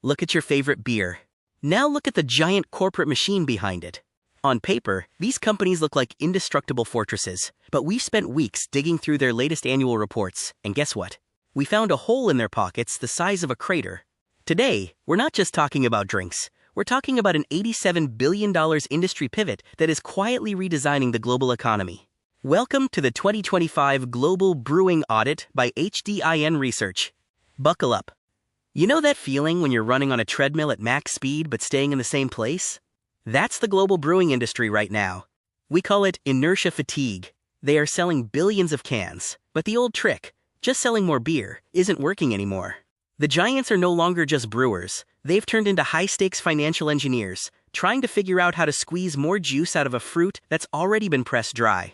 look at your favorite beer. Now look at the giant corporate machine behind it. On paper, these companies look like indestructible fortresses, but we've spent weeks digging through their latest annual reports, and guess what? We found a hole in their pockets the size of a crater. Today, we're not just talking about drinks. We're talking about an $87 billion industry pivot that is quietly redesigning the global economy. Welcome to the 2025 Global Brewing Audit by HDIN Research. Buckle up. You know that feeling when you're running on a treadmill at max speed but staying in the same place? That's the global brewing industry right now. We call it inertia fatigue. They are selling billions of cans, but the old trick, just selling more beer, isn't working anymore. The giants are no longer just brewers. They've turned into high-stakes financial engineers, trying to figure out how to squeeze more juice out of a fruit that's already been pressed dry.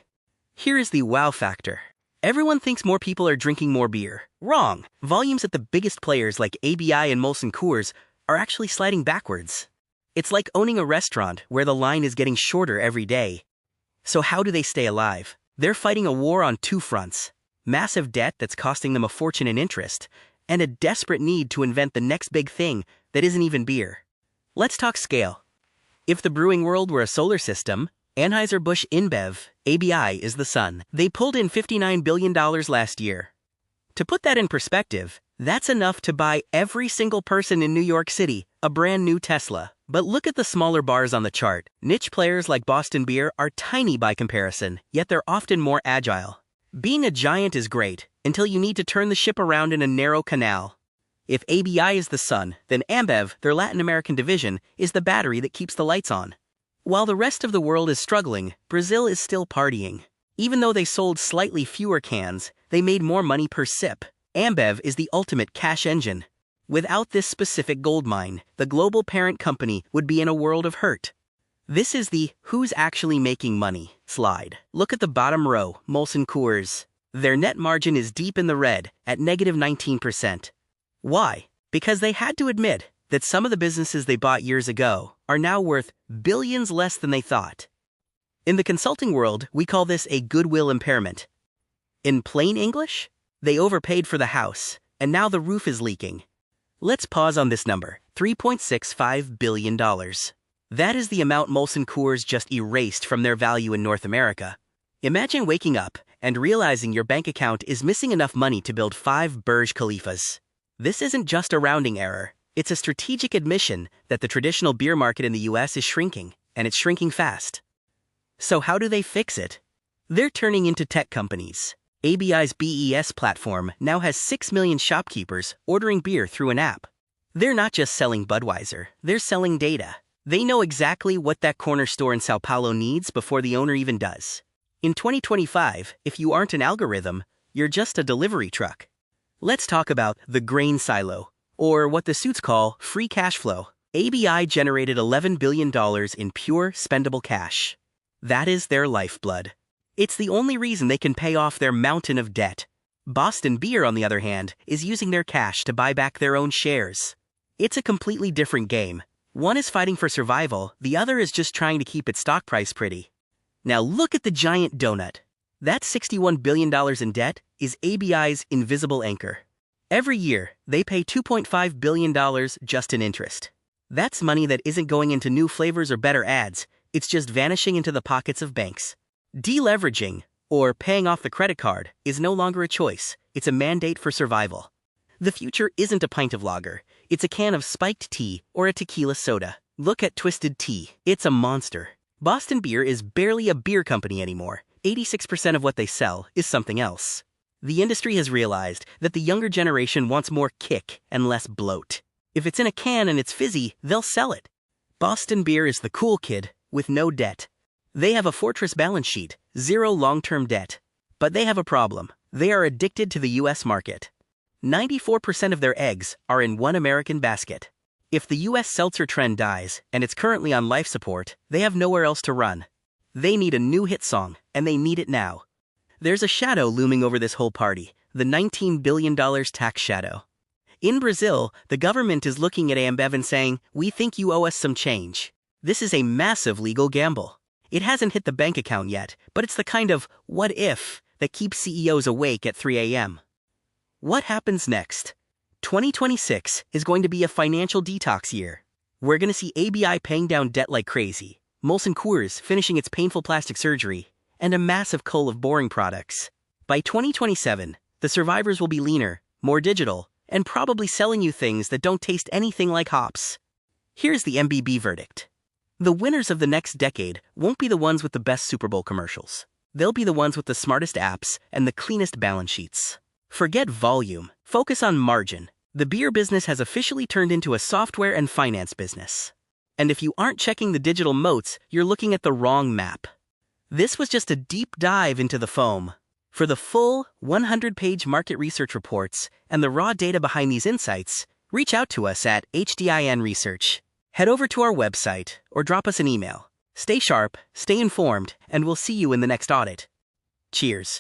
Here is the wow factor. Everyone thinks more people are drinking more beer. Wrong. Volumes at the biggest players like ABI and Molson Coors are actually sliding backwards. It's like owning a restaurant where the line is getting shorter every day. So how do they stay alive? They're fighting a war on two fronts: massive debt that's costing them a fortune in interest, and a desperate need to invent the next big thing that isn't even beer. Let's talk scale. If the brewing world were a solar system, Anheuser-Busch InBev, ABI, is the sun. They pulled in $59 billion last year. To put that in perspective, that's enough to buy every single person in New York City a brand new Tesla. But look at the smaller bars on the chart. Niche players like Boston Beer are tiny by comparison, yet they're often more agile. Being a giant is great, until you need to turn the ship around in a narrow canal. If ABI is the sun, then Ambev, their Latin American division, is the battery that keeps the lights on. While the rest of the world is struggling, Brazil is still partying. Even though they sold slightly fewer cans, they made more money per sip. Ambev is the ultimate cash engine. Without this specific gold mine, the global parent company would be in a world of hurt. This is the "who's actually making money" slide. Look at the bottom row, Molson Coors. Their net margin is deep in the red, at negative 19%. Why? Because they had to admit that some of the businesses they bought years ago are now worth billions less than they thought. In the consulting world, we call this a goodwill impairment. In plain English, they overpaid for the house, and now the roof is leaking. Let's pause on this number, $3.65 billion. That is the amount Molson Coors just erased from their value in North America. Imagine waking up and realizing your bank account is missing enough money to build 5 Burj Khalifas. This isn't just a rounding error. It's a strategic admission that the traditional beer market in the US is shrinking, and it's shrinking fast. So how do they fix it? They're turning into tech companies. ABI's BES platform now has 6 million shopkeepers ordering beer through an app. They're not just selling Budweiser, they're selling data. They know exactly what that corner store in Sao Paulo needs before the owner even does. In 2025, if you aren't an algorithm, you're just a delivery truck. Let's talk about the grain silo, or what the suits call free cash flow. ABI generated $11 billion in pure, spendable cash. That is their lifeblood. It's the only reason they can pay off their mountain of debt. Boston Beer, on the other hand, is using their cash to buy back their own shares. It's a completely different game. One is fighting for survival, the other is just trying to keep its stock price pretty. Now look at the giant donut. That $61 billion in debt is ABI's invisible anchor. Every year, they pay $2.5 billion just in interest. That's money that isn't going into new flavors or better ads, it's just vanishing into the pockets of banks. Deleveraging, or paying off the credit card, is no longer a choice, it's a mandate for survival. The future isn't a pint of lager, it's a can of spiked tea or a tequila soda. Look at Twisted Tea, it's a monster. Boston Beer is barely a beer company anymore. 86% of what they sell is something else. The industry has realized that the younger generation wants more kick and less bloat. If it's in a can and it's fizzy, they'll sell it. Boston Beer is the cool kid with no debt. They have a fortress balance sheet, 0 long-term debt. But they have a problem. They are addicted to the US market. 94% of their eggs are in one American basket. If the US seltzer trend dies, and it's currently on life support, they have nowhere else to run. They need a new hit song, and they need it now. There's a shadow looming over this whole party, the $19 billion tax shadow. In Brazil, the government is looking at Ambev and saying, "We think you owe us some change." This is a massive legal gamble. It hasn't hit the bank account yet, but it's the kind of what if that keeps CEOs awake at 3 a.m. What happens next? 2026 is going to be a financial detox year. We're going to see ABI paying down debt like crazy, Molson Coors finishing its painful plastic surgery, and a massive cull of boring products. By 2027, the survivors will be leaner, more digital, and probably selling you things that don't taste anything like hops. Here's the MBB verdict. The winners of the next decade won't be the ones with the best Super Bowl commercials. They'll be the ones with the smartest apps and the cleanest balance sheets. Forget volume, focus on margin. The beer business has officially turned into a software and finance business. And if you aren't checking the digital moats, you're looking at the wrong map. This was just a deep dive into the foam. For the full 100-page market research reports and the raw data behind these insights, reach out to us at HDIN Research. Head over to our website or drop us an email. Stay sharp, stay informed, and we'll see you in the next audit. Cheers.